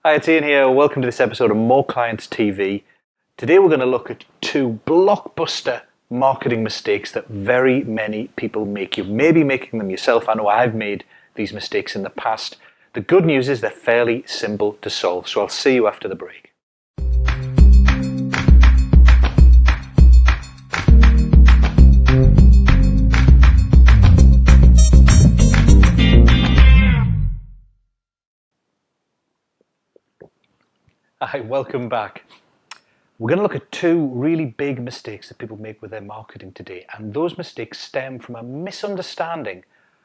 Hi, it's Ian here. Welcome to this episode of More Clients TV. Today we're going to look at two blockbuster marketing mistakes that very many people make. You may be making them yourself. I know I've made these mistakes in the past. The good news is they're fairly simple to solve, so I'll see you after the break. Hi, welcome back. We're going to look at two really big mistakes that people make with their marketing today, and those mistakes stem from a misunderstanding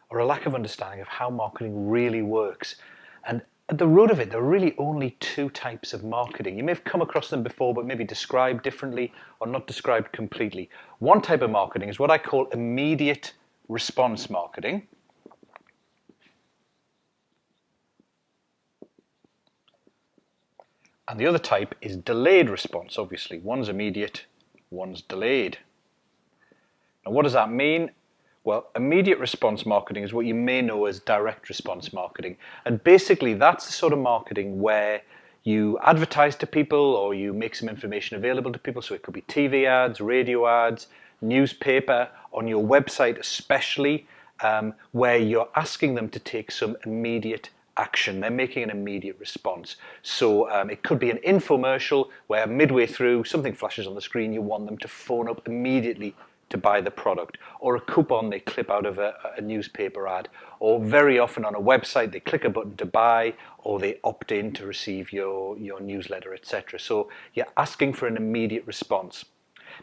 or a lack of understanding of how marketing really works. And at the root of it, there are really only two types of marketing. You may have come across them before, but maybe described differently or not described completely. One type of marketing is what I call immediate response marketing. And the other type is delayed response, obviously. One's immediate, one's delayed. Now, what does that mean? Well, immediate response marketing is what you may know as direct response marketing. And basically, that's the sort of marketing where you advertise to people or you make some information available to people. So it could be TV ads, radio ads, newspaper, on your website especially, where you're asking them to take some immediate action. They're making an immediate response. So it could be an infomercial where midway through something flashes on the screen, you want them to phone up immediately to buy the product, or a coupon they clip out of a newspaper ad, or very often on a website they click a button to buy, or they opt in to receive your newsletter, etc. So you're asking for an immediate response.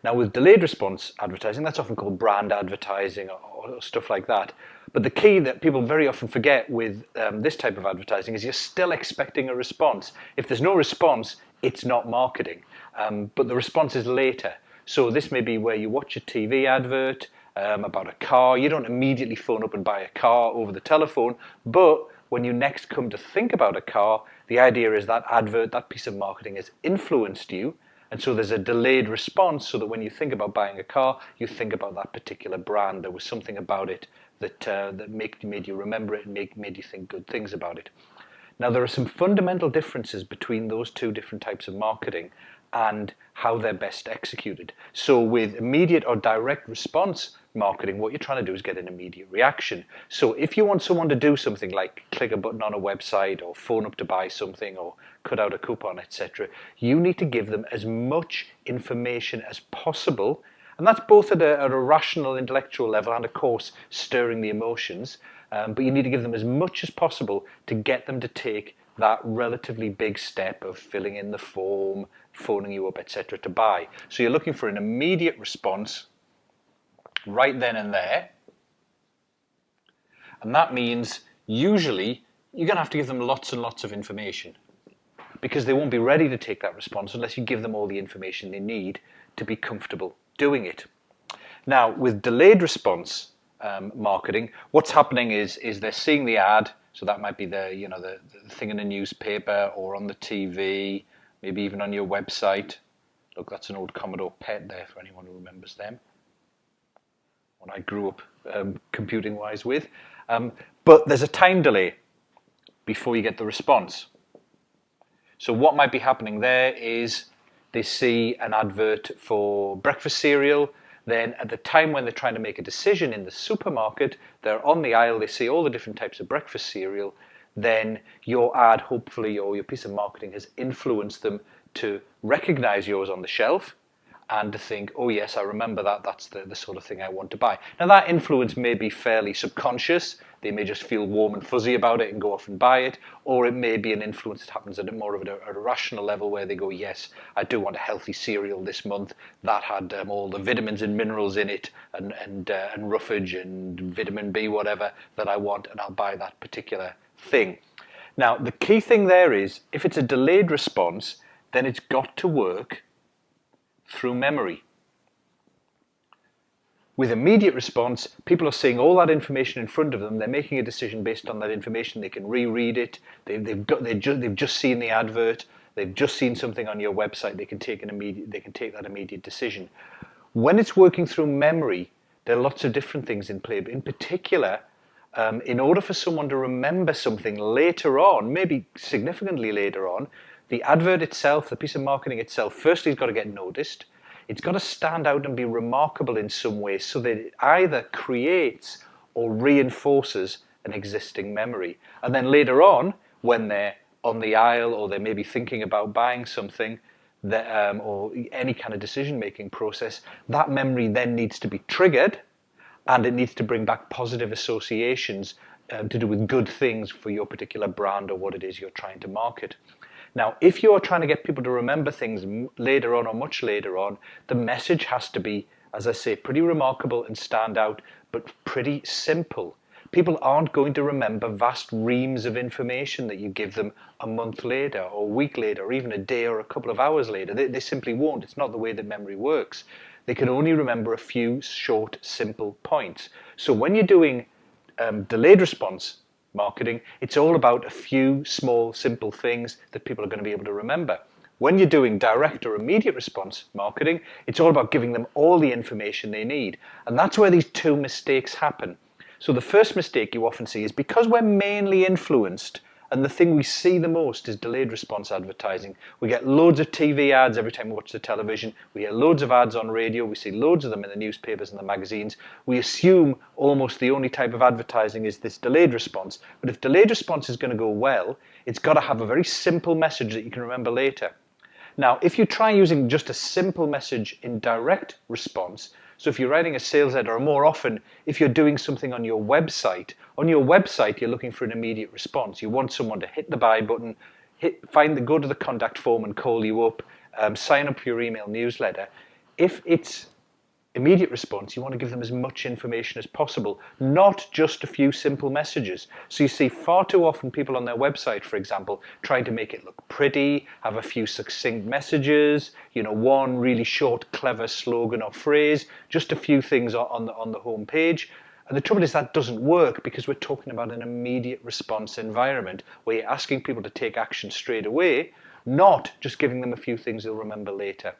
Now with delayed response advertising, that's often called brand advertising or stuff like that. But the key that people very often forget with this type of advertising is you're still expecting a response. If there's no response, it's not marketing, but the response is later. So this may be where you watch a TV advert about a car. You don't immediately phone up and buy a car over the telephone, but when you next come to think about a car, the idea is that advert, that piece of marketing has influenced you. And so there's a delayed response so that when you think about buying a car, you think about that particular brand. There was something about it that made you remember it and made you think good things about it. Now, there are some fundamental differences between those two different types of marketing and how they're best executed. So with immediate or direct response marketing, what you're trying to do is get an immediate reaction. So if you want someone to do something like click a button on a website or phone up to buy something or cut out a coupon, etc., you need to give them as much information as possible. And that's both at a rational, intellectual level and, of course, stirring the emotions. But you need to give them as much as possible to get them to take that relatively big step of filling in the form, phoning you up, etc., to buy. So you're looking for an immediate response right then and there. And that means usually you're going to have to give them lots and lots of information because they won't be ready to take that response unless you give them all the information they need to be comfortable doing it. Now, with delayed response marketing, what's happening is they're seeing the ad. So that might be the thing in the newspaper or on the TV, maybe even on your website. Look, that's an old Commodore PET there for anyone who remembers them. What I grew up computing-wise with. But there's a time delay before you get the response. So what might be happening there is they see an advert for breakfast cereal. Then at the time when they're trying to make a decision in the supermarket, they're on the aisle, they see all the different types of breakfast cereal. Then your ad, hopefully, or your piece of marketing has influenced them to recognize yours on the shelf and to think, oh yes, I remember that, that's the sort of thing I want to buy. Now that influence may be fairly subconscious. They may just feel warm and fuzzy about it and go off and buy it, or it may be an influence that happens at more of a rational level where they go, yes, I do want a healthy cereal this month that had all the vitamins and minerals in it and roughage and vitamin B, whatever that I want, and I'll buy that particular thing. Now, the key thing there is, if it's a delayed response, then it's got to work through memory. With immediate response, people are seeing all that information in front of them. They're making a decision based on that information. They can reread it. They've just seen the advert. They've just seen something on your website. They can take that immediate decision. When it's working through memory, there are lots of different things in play. But in particular, in order for someone to remember something later on, maybe significantly later on, the advert itself, the piece of marketing itself, firstly has got to get noticed. It's got to stand out and be remarkable in some way so that it either creates or reinforces an existing memory. And then later on, when they're on the aisle or they may be thinking about buying something, or any kind of decision-making process, that memory then needs to be triggered, and it needs to bring back positive associations to do with good things for your particular brand or what it is you're trying to market. Now, if you're trying to get people to remember things later on or much later on, the message has to be, as I say, pretty remarkable and stand out, but pretty simple. People aren't going to remember vast reams of information that you give them a month later or a week later or even a day or a couple of hours later. They simply won't. It's not the way that memory works. They can only remember a few short, simple points. So when you're doing delayed response marketing, it's all about a few small, simple things that people are going to be able to remember. When you're doing direct or immediate response marketing, it's all about giving them all the information they need. And that's where these two mistakes happen. So the first mistake you often see is because we're mainly influenced, and the thing we see the most is delayed response advertising. We get loads of TV ads every time we watch the television. We hear loads of ads on radio. We see loads of them in the newspapers and the magazines. We assume almost the only type of advertising is this delayed response. But if delayed response is going to go well, it's got to have a very simple message that you can remember later. Now, if you try using just a simple message in direct response, so if you're writing a sales letter, or more often, if you're doing something on your website you're looking for an immediate response. You want someone to hit the buy button, go to the contact form and call you up, sign up for your email newsletter. If it's immediate response, you want to give them as much information as possible, not just a few simple messages. So you see far too often people on their website, for example, trying to make it look pretty, have a few succinct messages, one really short, clever slogan or phrase, just a few things on the home page. And the trouble is that doesn't work because we're talking about an immediate response environment where you're asking people to take action straight away, not just giving them a few things they'll remember later.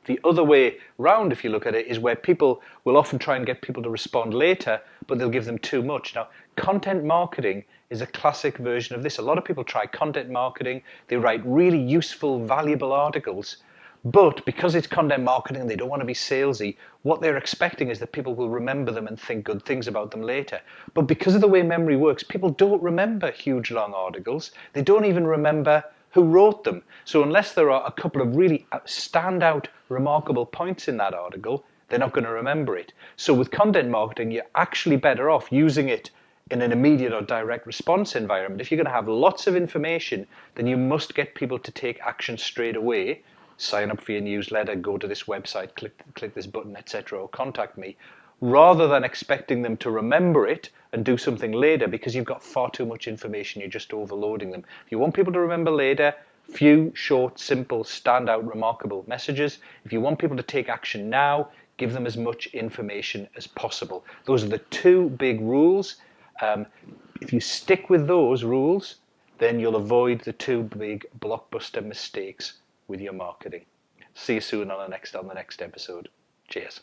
The other way round, if you look at it, is where people will often try and get people to respond later, but they'll give them too much. Now, content marketing is a classic version of this. A lot of people try content marketing. They write really useful, valuable articles, but because it's content marketing and they don't want to be salesy, what they're expecting is that people will remember them and think good things about them later. But because of the way memory works, people don't remember huge, long articles. They don't even remember who wrote them. So unless there are a couple of really standout, remarkable points in that article, they're not going to remember it. So with content marketing, you're actually better off using it in an immediate or direct response environment. If you're going to have lots of information, then you must get people to take action straight away. Sign up for your newsletter, go to this website, click this button, etc., or contact me, rather than expecting them to remember it and do something later because you've got far too much information, you're just overloading them. If you want people to remember later, few, short, simple, standout, remarkable messages. If you want people to take action now, give them as much information as possible. Those are the two big rules. If you stick with those rules, then you'll avoid the two big blockbuster mistakes with your marketing. See you soon on the next episode. Cheers.